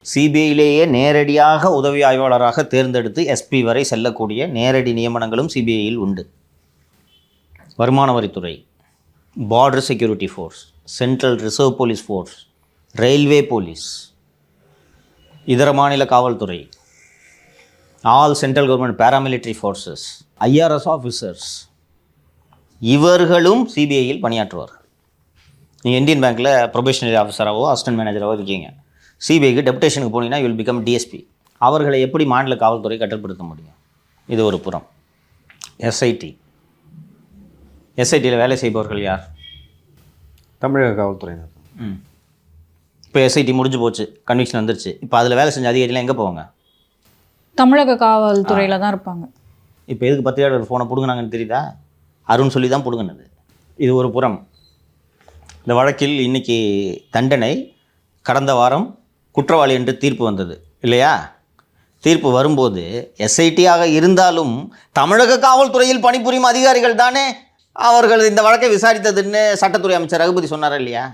சிபிஐயிலேயே நேரடியாக உதவி ஆய்வாளராக தேர்ந்தெடுத்து எஸ்பி வரை செல்லக்கூடிய நேரடி நியமனங்களும் சிபிஐயில் உண்டு. வருமான வரித்துறை, border security force, central reserve police force, railway police, இதர மாநில காவல்துறை, all central government paramilitary forces, IRS officers, இவர்களும் சிபிஐயில் பணியாற்றுவார்கள். நீங்கள் இந்தியன் பேங்க்கில் ப்ரொபேஷனரி ஆஃபீஸராகவோ அசிஸ்டன்ட் மேனேஜராகவோ இருக்கீங்க, சிபிஐக்கு டெப்டேஷனுக்கு போனீங்கன்னா யூ வில் பிகம் டிஎஸ்பி. அவர்களை எப்படி மாநில காவல்துறை கட்டுப்படுத்த முடியும்? இது ஒரு புறம். எஸ்ஐடியில் வேலை செய்பவர்கள் யார்? தமிழக காவல்துறையினர். இப்போ எஸ்ஐடி முடிஞ்சு போச்சு, கன்விக்ஷன் வந்துருச்சு. இப்போ அதில் வேலை செஞ்ச அதிகாரிலாம் எங்கே போவாங்க? தமிழக காவல்துறையில் தான் இருப்பாங்க. இப்போ எதுக்கு 10,000 ஃபோனை பிடுங்கினாங்கன்னு தெரியுதா? அருண் சொல்லி தான் பிடுங்கினது. இது ஒரு புறம். இந்த வழக்கில் இன்றைக்கி தண்டனை, கடந்த வாரம் குற்றவாளி என்று தீர்ப்பு வந்தது இல்லையா? தீர்ப்பு வரும்போது எஸ்ஐடியாக இருந்தாலும் தமிழக காவல்துறையில் பணிபுரியும் அதிகாரிகள் தானே அவர்கள் இந்த வழக்கை விசாரித்ததுன்னு சட்டத்துறை அமைச்சர் ரகுபதி சொன்னாரா இல்லையா?